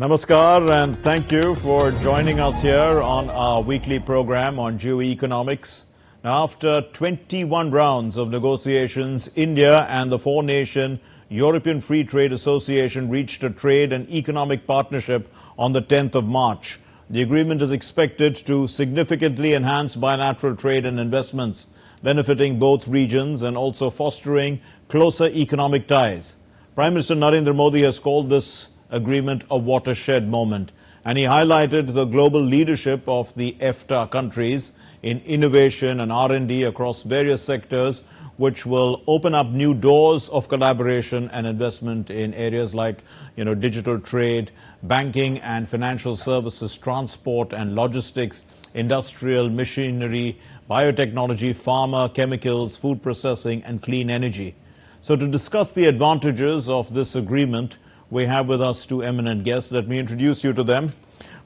Namaskar and thank you for joining us here on our weekly program on geoeconomics. Now, after 21 rounds of negotiations, India and the four-nation European Free Trade Association reached a trade and economic partnership on the 10th of March. The agreement is expected to significantly enhance bilateral trade and investments, benefiting both regions and also fostering closer economic ties. Prime Minister Narendra Modi has called this agreement a watershed moment, and he highlighted the global leadership of the EFTA countries in innovation and R&D across various sectors, which will open up new doors of collaboration and investment in areas like, digital trade, banking and financial services, transport and logistics, industrial machinery, biotechnology, pharma, chemicals, food processing and clean energy. So to discuss the advantages of this agreement, we have with us two eminent guests. Let me introduce you to them.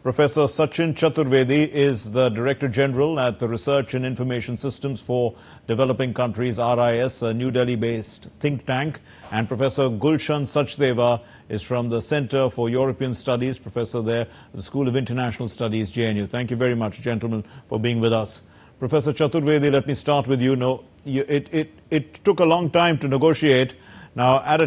Professor Sachin Chaturvedi is the Director General at the Research and Information Systems for Developing Countries, RIS, a New Delhi-based think tank. And Professor Gulshan Sachdeva is from the Center for European Studies, professor there at the School of International Studies, JNU. Thank you very much, gentlemen, for being with us. Professor Chaturvedi, let me start with you. It took a long time to negotiate. Now, at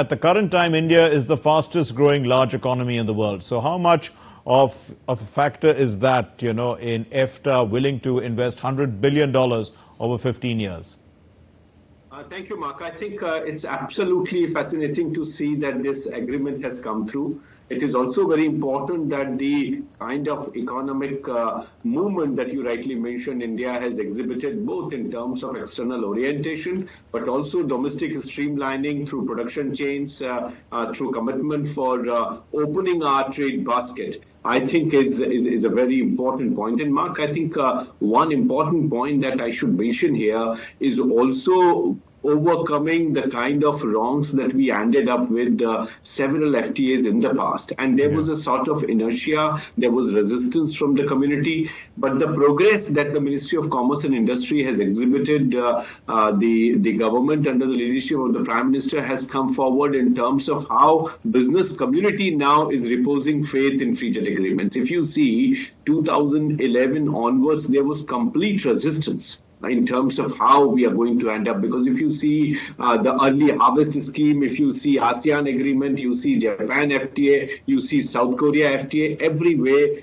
the current time, India is the fastest growing large economy in the world. So how much of a factor is that, in EFTA willing to invest $100 billion over 15 years? Thank you, Mark. I think it's absolutely fascinating to see that this agreement has come through. It is also very important that the kind of economic movement that you rightly mentioned India has exhibited, both in terms of external orientation, but also domestic streamlining through production chains, through commitment for opening our trade basket, I think is a very important point. And Mark, I think one important point that I should mention here is also overcoming the kind of wrongs that we ended up with several FTAs in the past. And there was a sort of inertia, there was resistance from the community, but the progress that the Ministry of Commerce and Industry has exhibited, the government under the leadership of the Prime Minister has come forward in terms of how business community now is reposing faith in free trade agreements. If you see 2011 onwards, there was complete resistance in terms of how we are going to end up. Because if you see the early harvest scheme, if you see ASEAN agreement, you see Japan FTA, you see South Korea FTA, everywhere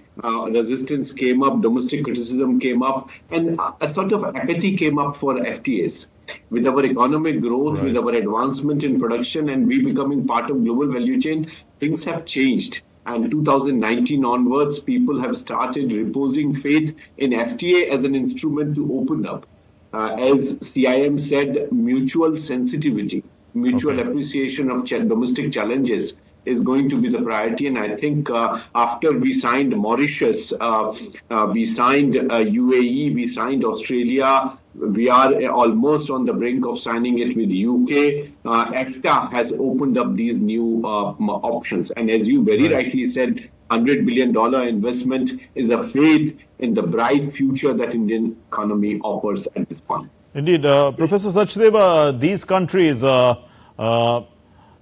resistance came up, domestic criticism came up, and a sort of apathy came up for FTAs. With our economic growth, with our advancement in production, and we becoming part of global value chain, things have changed. And 2019 onwards, people have started reposing faith in FTA as an instrument to open up. As CIM said, mutual sensitivity, mutual appreciation of domestic challenges is going to be the priority. And I think after we signed Mauritius, we signed UAE, we signed Australia, we are almost on the brink of signing it with UK. EFTA has opened up these new options. And as you very rightly said, $100 billion investment is a faith in the bright future that Indian economy offers at this point. Indeed. Professor Sachdeva, these countries,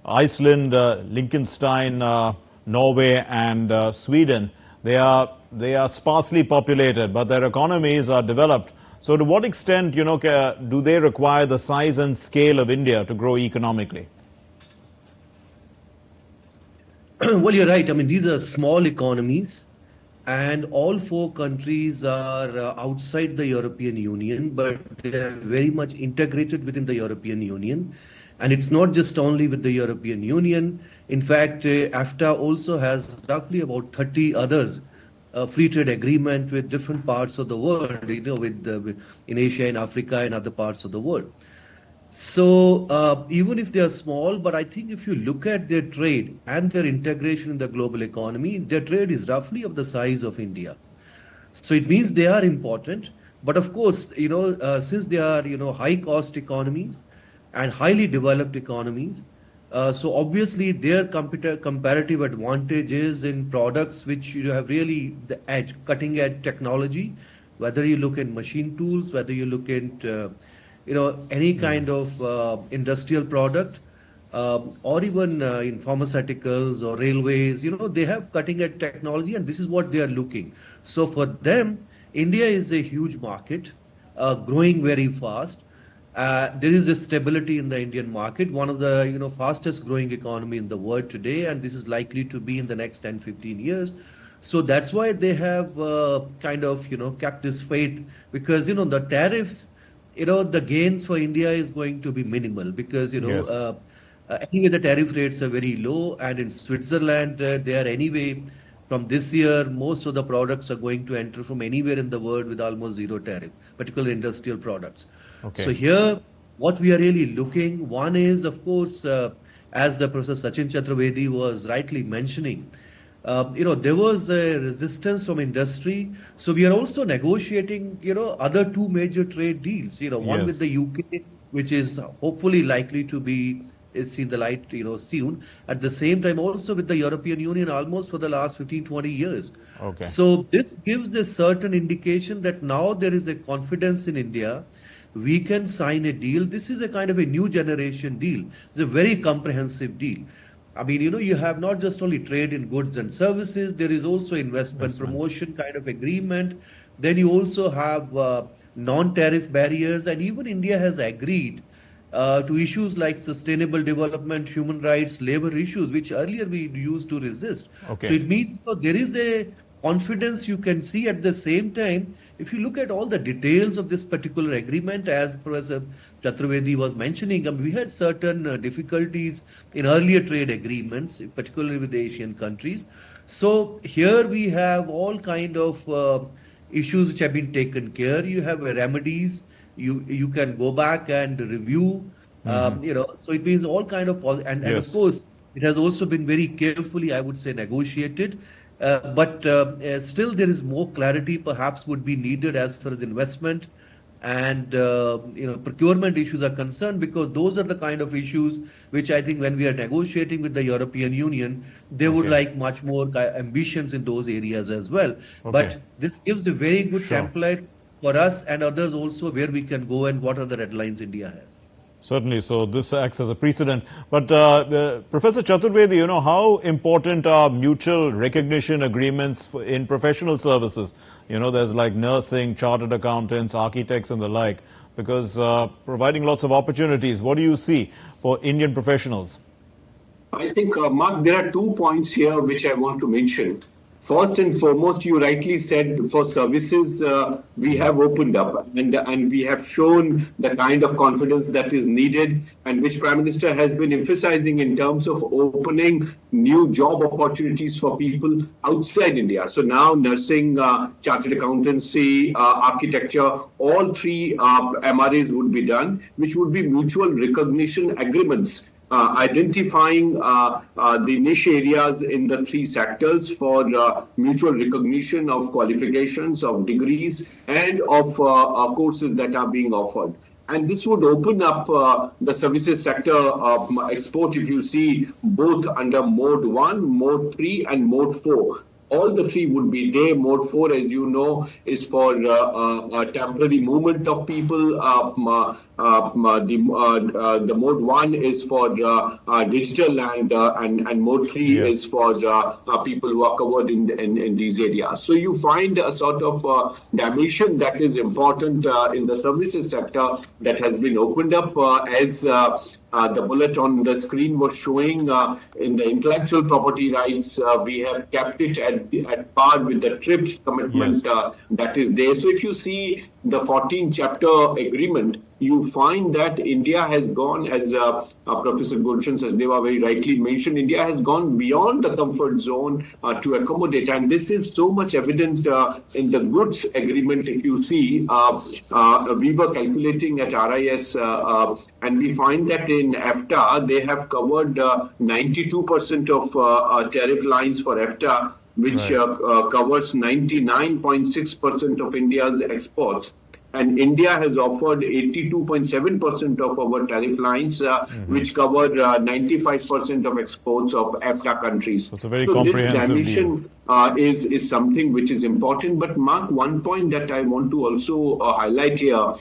Iceland, Liechtenstein, Norway and Sweden, they are sparsely populated, but their economies are developed. So to what extent, do they require the size and scale of India to grow economically? Well, you're right. I mean, these are small economies, and all four countries are outside the European Union, but they are very much integrated within the European Union. And it's not just only with the European Union. In fact, EFTA also has roughly about 30 other free trade agreement with different parts of the world, in Asia, in Africa, and other parts of the world. So even if they are small, but I think if you look at their trade and their integration in the global economy, their trade is roughly of the size of India. So it means they are important. But of course, since they are, high cost economies and highly developed economies, so obviously their comparative advantage is in products which have really the edge, cutting edge technology, whether you look at machine tools, whether you look at any kind of industrial product, or even in pharmaceuticals or railways, they have cutting edge technology, and this is what they are looking. So for them, India is a huge market, growing very fast. There is a stability in the Indian market, one of the fastest growing economy in the world today, and this is likely to be in the next 10, 15 years. So that's why they have kind of kept this faith, because the tariffs, the gains for India is going to be minimal, because Yes. anyway the tariff rates are very low, and in Switzerland they are anyway from this year most of the products are going to enter from anywhere in the world with almost zero tariff, particularly industrial products. So Okay. here what we are really looking, one is of course, as the Professor Sachin Chaturvedi was rightly mentioning, there was a resistance from industry. So we are also negotiating, other two major trade deals, one with Yes. the UK, which is hopefully likely to be see the light, soon. At the same time, also with the European Union almost for the last 15, 20 years. Okay. So this gives a certain indication that now there is a confidence in India. We can sign a deal. This is a kind of a new generation deal. It's a very comprehensive deal. I mean, you have not just only trade in goods and services, there is also investment Investment. promotion kind of agreement. Then you also have non-tariff barriers, and even India has agreed to issues like sustainable development, human rights, labor issues, which earlier we used to resist. So Okay. it means there is a confidence you can see. At the same time, if you look at all the details of this particular agreement, as Professor Chaturvedi was mentioning, I mean, we had certain difficulties in earlier trade agreements, particularly with the Asian countries. So here we have all kind of issues which have been taken care. You have remedies. You can go back and review. So it means all kind of and of Yes. course it has also been very carefully, I would say, negotiated. But still, there is more clarity perhaps would be needed as far as investment and procurement issues are concerned, because those are the kind of issues which I think when we are negotiating with the European Union, they would Okay. like much more ambitions in those areas as well. Okay. But this gives a very good Sure. template for us and others also, where we can go and what are the red lines India has. Certainly. So this acts as a precedent. But Professor Chaturvedi, how important are mutual recognition agreements in professional services? There's like nursing, chartered accountants, architects, and the like, because providing lots of opportunities. What do you see for Indian professionals? I think, Mark, there are 2 points here which I want to mention. First and foremost, you rightly said for services, we have opened up and we have shown the kind of confidence that is needed, and which Prime Minister has been emphasizing in terms of opening new job opportunities for people outside India. So now nursing, chartered accountancy, architecture, all three MRAs would be done, which would be mutual recognition agreements, identifying the niche areas in the three sectors for mutual recognition of qualifications, of degrees, and of courses that are being offered. And this would open up the services sector export, if you see, both under Mode 1, Mode 3, and Mode 4. All the three would be there. Mode 4, as you know, is for temporary movement of people. The Mode 1 is for digital, and Mode 3 Yes. is for people who are covered in these areas. So you find a sort of dimension that is important in the services sector that has been opened up, as the bullet on the screen was showing. In the intellectual property rights, we have kept it at par with the TRIPS commitment. Yes. That is there. So if you see the 14 chapter agreement, you find that India has gone, as Professor Gulshan Sachdeva very rightly mentioned, India has gone beyond the comfort zone to accommodate. And this is so much evident in the goods agreement. If you see, we were calculating at RIS, and we find that in EFTA, they have covered 92% of tariff lines for EFTA, which Right. covers 99.6% of India's exports. And India has offered 82.7% of our tariff lines, which cover 95% of exports of EFTA countries. So it's a very So this comprehensive deal. dimension is something which is important. But Mark, one point that I want to also highlight here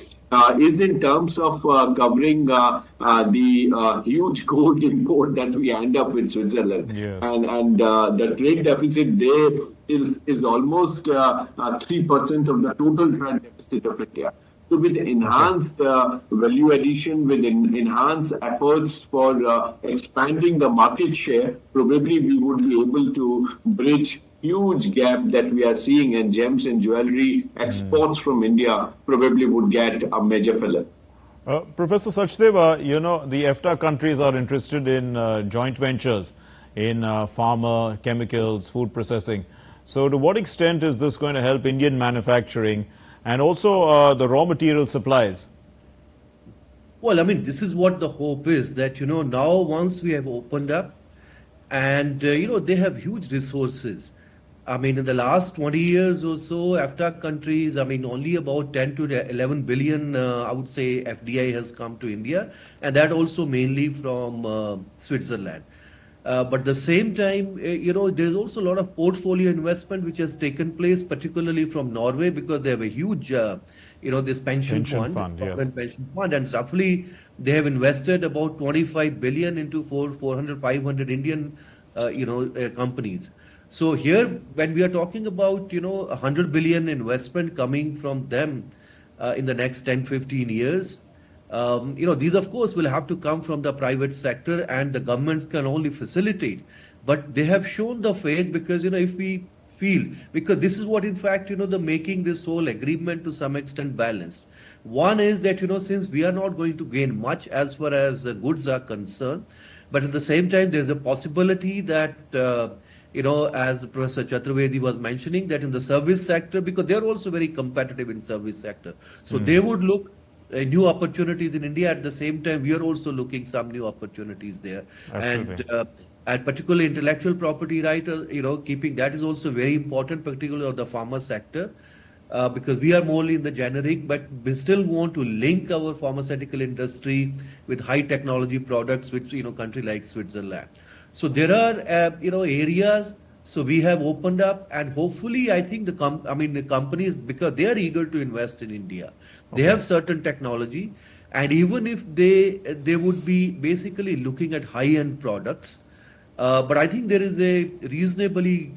is in terms of covering the huge gold import that we end up with Switzerland. Yes. And the trade deficit there is almost 3% of the total trade deficit of India. So with Okay. enhanced value addition, with enhanced efforts for expanding the market share, probably we would be able to bridge huge gap that we are seeing, and gems and jewelry exports from India probably would get a major fillip. Professor Sachdeva, you know, the EFTA countries are interested in joint ventures in pharma, chemicals, food processing. So to what extent is this going to help Indian manufacturing and also the raw material supplies? Well, I mean, this is what the hope is that, now once we have opened up and, they have huge resources. I mean, in the last 20 years or so, AFTA countries, I mean, only about 10 to 11 billion, I would say, FDI has come to India, and that also mainly from Switzerland. But at the same time, there's also a lot of portfolio investment which has taken place, particularly from Norway, because they have a huge, this pension Pension fund, fund, yes. sovereign pension fund, and roughly they have invested about 25 billion into 400, 500 Indian, companies. So here, when we are talking about, 100 billion investment coming from them in the next 10, 15 years, these of course will have to come from the private sector, and the governments can only facilitate. But they have shown the faith because, if we feel, because this is what in fact, the making this whole agreement to some extent balanced. One is that, since we are not going to gain much as far as goods are concerned, but at the same time, there's a possibility that, as Professor Chaturvedi was mentioning, that in the service sector, because they're also very competitive in service sector, so they would look new opportunities in India. At the same time, we are also looking some new opportunities there. Absolutely. And particularly intellectual property right, keeping that is also very important, particularly of the pharma sector, because we are more in the generic, but we still want to link our pharmaceutical industry with high technology products, which, country like Switzerland. So there are, areas. So we have opened up, and hopefully, I think the companies, because they are eager to invest in India, they have certain technology, and even if they would be basically looking at high-end products, but I think there is a reasonably,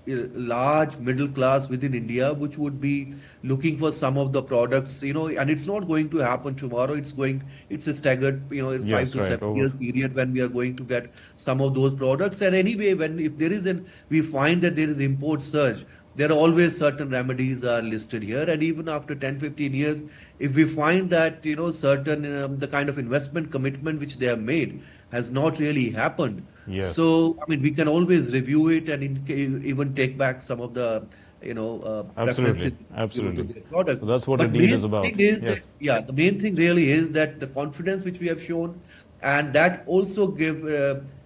large middle class within India which would be looking for some of the products, and it's not going to happen tomorrow. It's a staggered, Yes, 5 to 7 right. years period when we are going to get some of those products. And anyway, we find that there is import surge, there are always certain remedies are listed here. And even after 10, 15 years, if we find that, certain, the kind of investment commitment which they have made has not really happened. Yes. So, I mean, we can always review it and even take back some of the, Absolutely. preferences Absolutely. to their product. So that's what a But deal main is about. thing is Yes. the main thing really is that the confidence which we have shown, and that also give,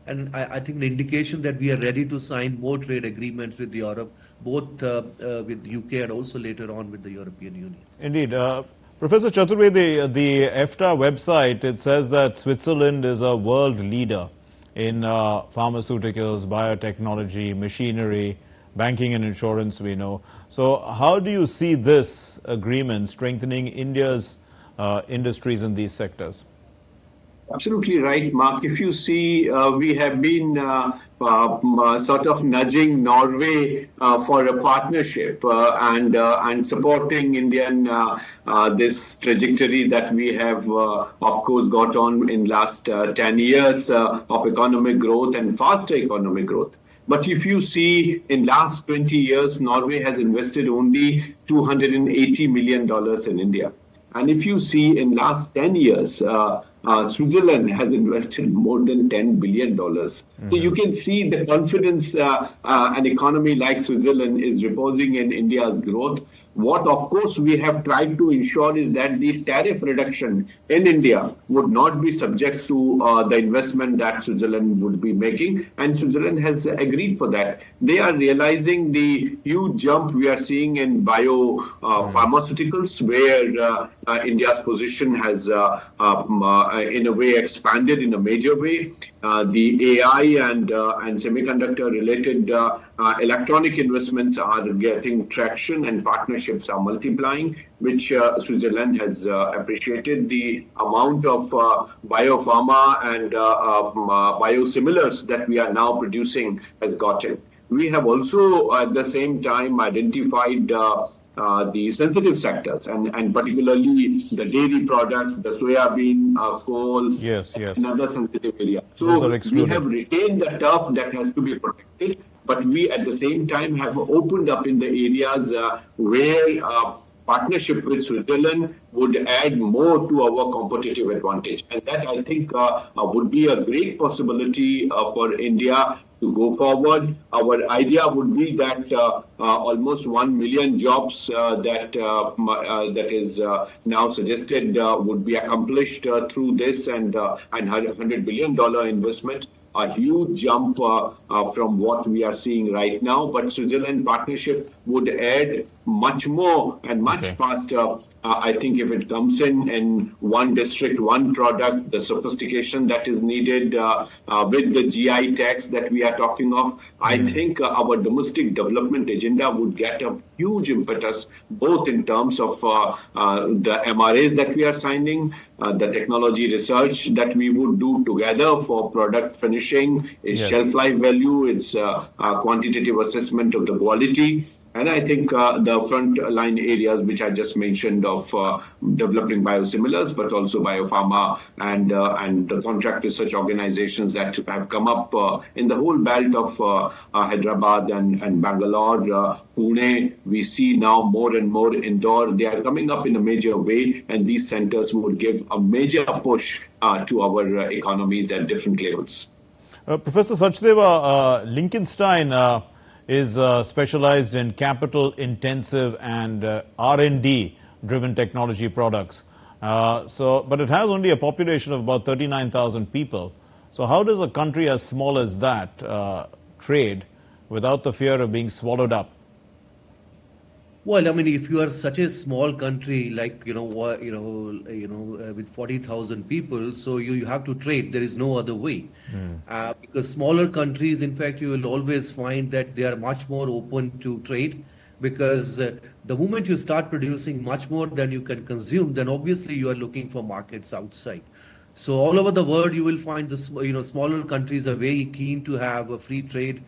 and I think the indication that we are ready to sign more trade agreements with Europe, both with UK and also later on with the European Union. Indeed. Professor Chaturvedi, the EFTA website, it says that Switzerland is a world leader in pharmaceuticals, biotechnology, machinery, banking and insurance, we know. So how do you see this agreement strengthening India's industries in these sectors? Absolutely right, Mark. If you see, we have been sort of nudging Norway for a partnership and supporting Indian this trajectory that we have, of course, got on in last 10 years of economic growth and faster economic growth. But if you see, in last 20 years, Norway has invested only $280 million in India. And if you see, in last 10 years, Switzerland has invested more than $10 billion. So you can see the confidence an economy like Switzerland is reposing in India's growth. What, of course, we have tried to ensure is that the tariff reduction in India would not be subject to the investment that Switzerland would be making. And Switzerland has agreed for that. They are realizing the huge jump we are seeing in biopharmaceuticals, where India's position has, in a way, expanded in a major way. The AI and semiconductor related electronic investments are getting traction and partnerships are multiplying, which Switzerland has appreciated. The amount of biopharma and biosimilars that we are now producing has gotten. We have also at the same time identified the sensitive sectors and particularly the dairy products, the soya bean, coal, Yes, yes. another sensitive area. Those are So we excluded. have retained the turf that has to be protected, but we at the same time have opened up in the areas where partnership with Switzerland would add more to our competitive advantage. And that I think would be a great possibility for India to go forward. Our idea would be that almost 1 million jobs that is now suggested would be accomplished through this and $100 billion investment. A huge jump from what we are seeing right now, but Switzerland partnership would add much more and much faster. I think if it comes in one district, one product, the sophistication that is needed with the GI tax that we are talking of, I think our domestic development agenda would get a huge impetus, both in terms of the MRAs that we are signing, the technology research that we would do together for product finishing, its shelf life value, its quantitative assessment of the quality. And I think the front line areas which I just mentioned of developing biosimilars, but also biopharma and the contract research organizations that have come up in the whole belt of Hyderabad and Bangalore, Pune. We see now more and more Indore. They are coming up in a major way, and these centers would give a major push to our economies at different levels. Professor Sachdeva, Lincolnstein is specialized in capital-intensive and R&D driven technology products. But it has only a population of about 39,000 people. So how does a country as small as that trade without the fear of being swallowed up? Well, I mean, if you are such a small country, like with 40,000 people, so you have to trade. There is no other way, because smaller countries, in fact, you will always find that they are much more open to trade, because the moment you start producing much more than you can consume, then obviously you are looking for markets outside. So all over the world, you will find the smaller countries are very keen to have a free trade.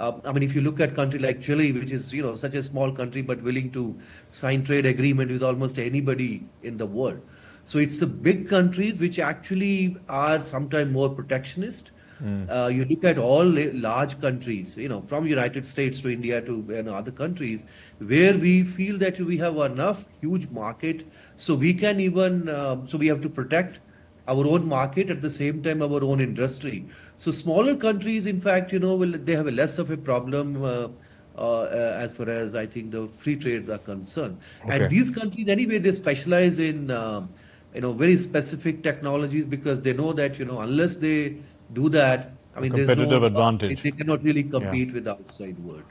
I mean, if you look at a country like Chile, which is such a small country but willing to sign trade agreement with almost anybody in the world. So it's the big countries which actually are sometimes more protectionist. You look at all large countries, from United States to India to other countries, where we feel that we have enough huge market, so we can even so we have to protect our own market, at the same time our own industry. So smaller countries, in fact, they have a less of a problem as far as I think the free trades are concerned. Okay. And these countries anyway, they specialize in very specific technologies, because they know that unless they do that, I mean, competitive advantage. They cannot really compete with the outside world.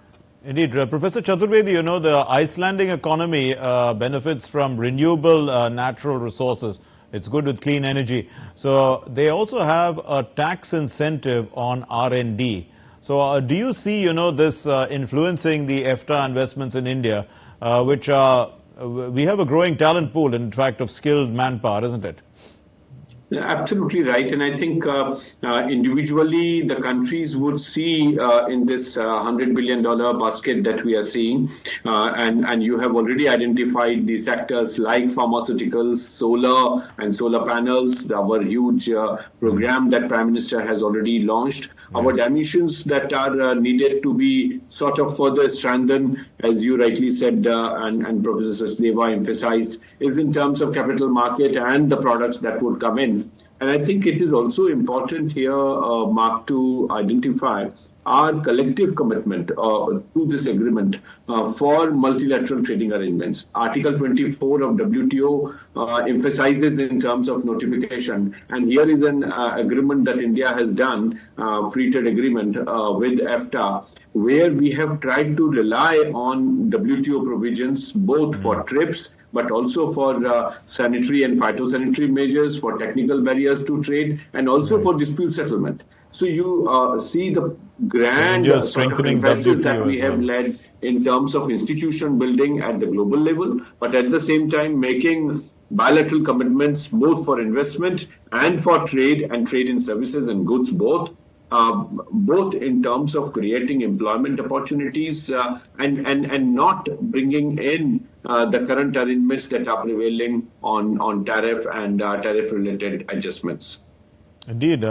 Indeed. Professor Chaturvedi, the Icelandic economy benefits from renewable natural resources. It's good with clean energy. So they also have a tax incentive on R&D. So do you see, this influencing the EFTA investments in India, which we have a growing talent pool, in fact, of skilled manpower, isn't it? Absolutely right. And I think individually the countries would see in this $100 billion basket that we are seeing, and you have already identified the sectors like pharmaceuticals, solar and solar panels, our huge program that Prime Minister has already launched. Our dimensions that are needed to be sort of further strengthened, as you rightly said, and Professor Sachdeva emphasized, is in terms of capital market and the products that would come in. And I think it is also important here, Mark, to identify our collective commitment to this agreement for multilateral trading arrangements. Article 24 of WTO emphasizes in terms of notification, and here is an agreement that India has done, free trade agreement with EFTA, where we have tried to rely on WTO provisions both for TRIPS, but also for sanitary and phytosanitary measures, for technical barriers to trade, and also for dispute settlement. So you see the grand India is sort of strengthening emphasis that WTO we as have well. led in terms of institution building at the global level, but at the same time making bilateral commitments both for investment and for trade and trade in services and goods both in terms of creating employment opportunities and not bringing in the current arrangements that are prevailing on tariff and tariff related adjustments. Indeed.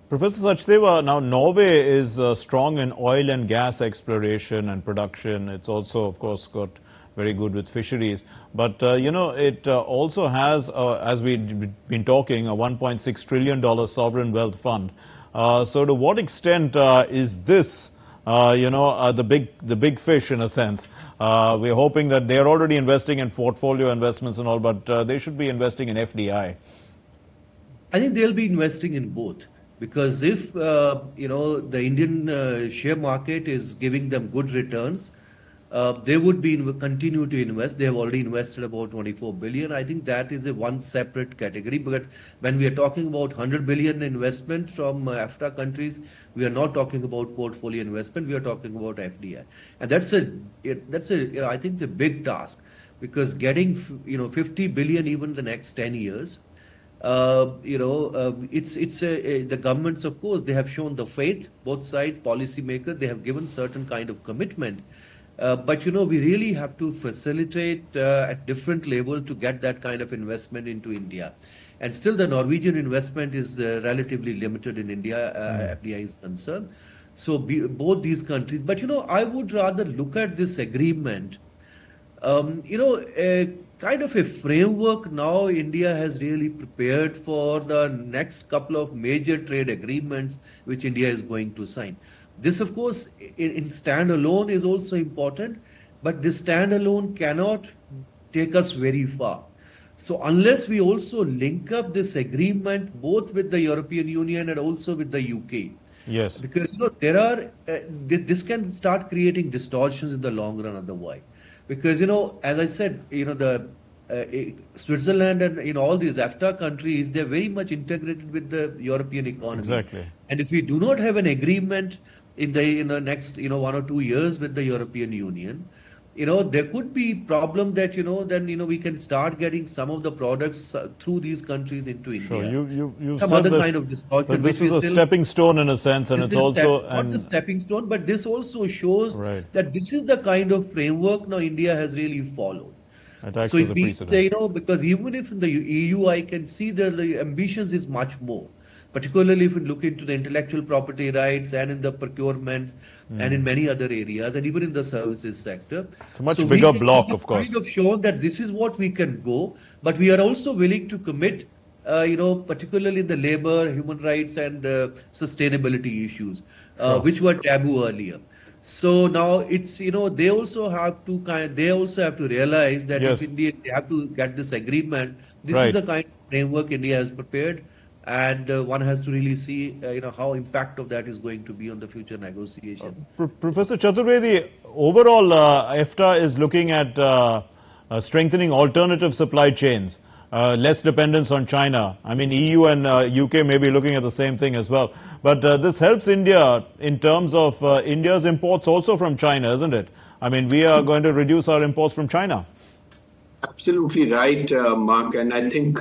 Professor Sachdeva, now Norway is strong in oil and gas exploration and production. It's also, of course, got very good with fisheries. But, it also has, as we've been talking, a $1.6 trillion sovereign wealth fund. So to what extent is this, the big fish in a sense? We're hoping that they're already investing in portfolio investments and all, but they should be investing in FDI. I think they'll be investing in both because if the Indian share market is giving them good returns, they would be continue to invest. They have already invested about 24 billion. I think that is a one separate category. But when we are talking about 100 billion investment from EFTA countries, we are not talking about portfolio investment. We are talking about FDI, and that's a I think the big task because getting 50 billion even the next 10 years. The governments, of course, they have shown the faith, both sides, policymakers, they have given certain kind of commitment. But we really have to facilitate at different level to get that kind of investment into India. And still the Norwegian investment is relatively limited in India, FDI is concerned. So both these countries, but I would rather look at this agreement, a kind of a framework now India has really prepared for the next couple of major trade agreements which India is going to sign. This, of course, in standalone is also important, but this standalone cannot take us very far. So unless we also link up this agreement both with the European Union and also with the UK, yes, because this can start creating distortions in the long run otherwise. Because as I said, the Switzerland and all these EFTA countries, they're very much integrated with the European economy. Exactly. And if we do not have an agreement in the next 1 or 2 years with the European Union, there could be problem that then we can start getting some of the products through these countries into India. Sure, you some said other kind of distortion. that this is a stepping stone in a sense, and it's also not the stepping stone, but this also shows right, that this is the kind of framework now India has really followed. it acts So as it a means, precedent. because even if in the EU, I can see that the ambitions is much more, particularly if we look into the intellectual property rights and in the procurement and in many other areas, and even in the services sector. It's a much bigger block, of course. Kind of shown that this is what we can go, but we are also willing to commit, particularly in the labor, human rights, and sustainability issues, which were taboo earlier. So now it's they also have to realize that Yes. if India they have to get this agreement, this Right. is the kind of framework India has prepared, and one has to really see how impact of that is going to be on the future negotiations. Professor Chaturvedi, overall, EFTA is looking at strengthening alternative supply chains, less dependence on China. I mean, EU and UK may be looking at the same thing as well. But this helps India in terms of India's imports also from China, isn't it? I mean, we are going to reduce our imports from China. Absolutely right, Mark. And I think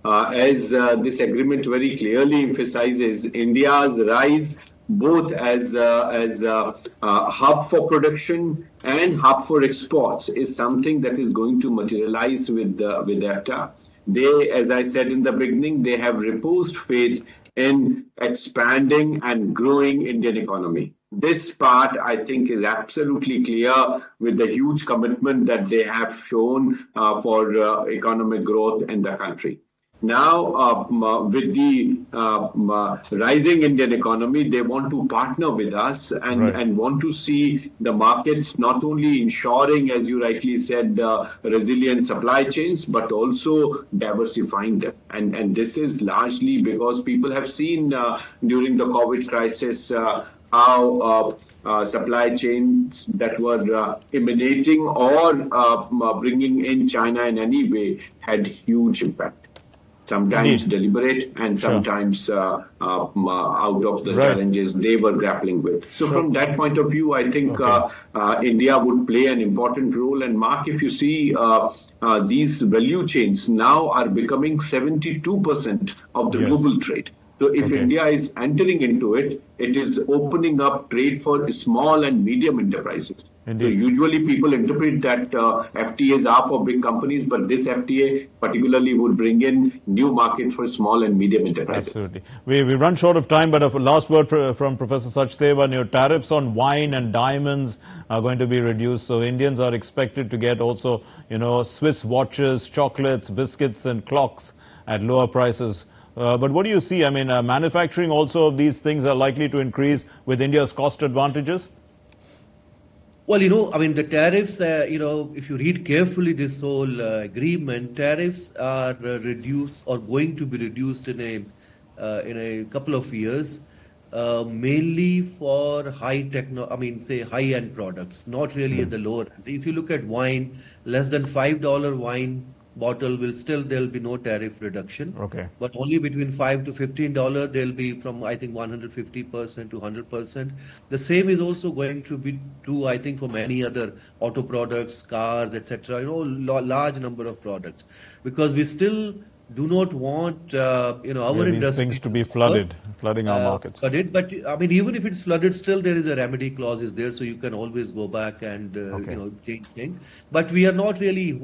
as this agreement very clearly emphasizes, India's rise both as a hub for production and hub for exports is something that is going to materialize with EFTA. They, as I said in the beginning, they have reposed faith in expanding and growing Indian economy. This part, I think, is absolutely clear with the huge commitment that they have shown for economic growth in the country. Now, with the rising Indian economy, they want to partner with us and want to see the markets not only ensuring, as you rightly said, resilient supply chains, but also diversifying them. And this is largely because people have seen during the COVID crisis how supply chains that were emanating or bringing in China in any way had huge impact. sometimes Indeed. deliberate and Sure. sometimes out of the Right. challenges they were grappling with. So from that point of view, I think Okay. India would play an important role. And Mark, if you see, these value chains now are becoming 72% of the Yes. global trade. So if Okay. India is entering into it, it is opening up trade for small and medium enterprises. So Indeed. usually people interpret that FTAs are for big companies, but this FTA particularly would bring in new markets for small and medium enterprises. Absolutely. We run short of time, but a last word from Professor Sachdeva. Your tariffs on wine and diamonds are going to be reduced. So Indians are expected to get also, Swiss watches, chocolates, biscuits, and clocks at lower prices. But what do you see? I mean, manufacturing also of these things are likely to increase with India's cost advantages? Well, I mean, the tariffs, if you read carefully this whole agreement, tariffs are reduced or going to be reduced in a couple of years, mainly for say high-end products, not really at the lower end. If you look at wine, less than $5 wine bottle there'll be no tariff reduction. Okay. But only between $5 to $15, there'll be from, I think, 150% to 100%. The same is also going to be true, I think, for many other auto products, cars, etc. Large number of products, because we still do not want, our These industry things to to be suffer. flooding our markets. But I mean, even if it's flooded, still there is a remedy clause is there, so you can always go back and Okay. change things. But we are not really,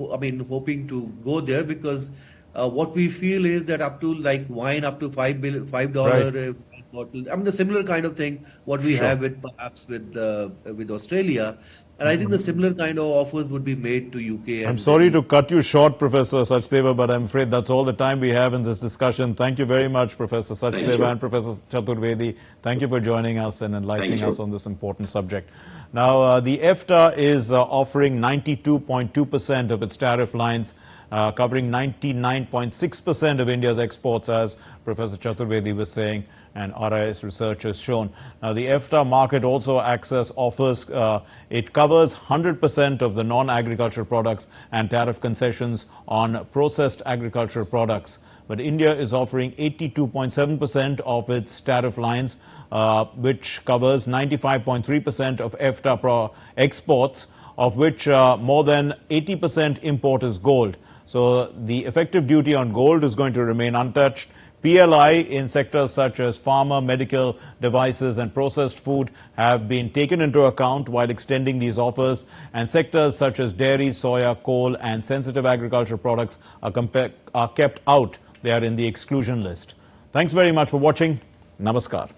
hoping to go there, because what we feel is that up to like wine up to $5 Right. bottle. I mean, the similar kind of thing what we Sure. have with Australia. And I think the similar kind of offers would be made to UK. I'm And sorry to cut you short, Professor Sachdeva, but I'm afraid that's all the time we have in this discussion. Thank you very much, Professor Thank Sachdeva you. and Professor Chaturvedi. Thank you for joining us and enlightening Thank you. us on this important subject. Now, the EFTA is offering 92.2% of its tariff lines, covering 99.6% of India's exports, as Professor Chaturvedi was saying, and RIS research has shown. Now, the EFTA market also offers, it covers 100% of the non-agricultural products and tariff concessions on processed agricultural products. But India is offering 82.7% of its tariff lines, which covers 95.3% of EFTA exports, of which more than 80% import is gold. So the effective duty on gold is going to remain untouched. PLI in sectors such as pharma, medical devices and processed food have been taken into account while extending these offers, and sectors such as dairy, soya, coal and sensitive agricultural products are kept out. They are in the exclusion list. Thanks very much for watching. Namaskar.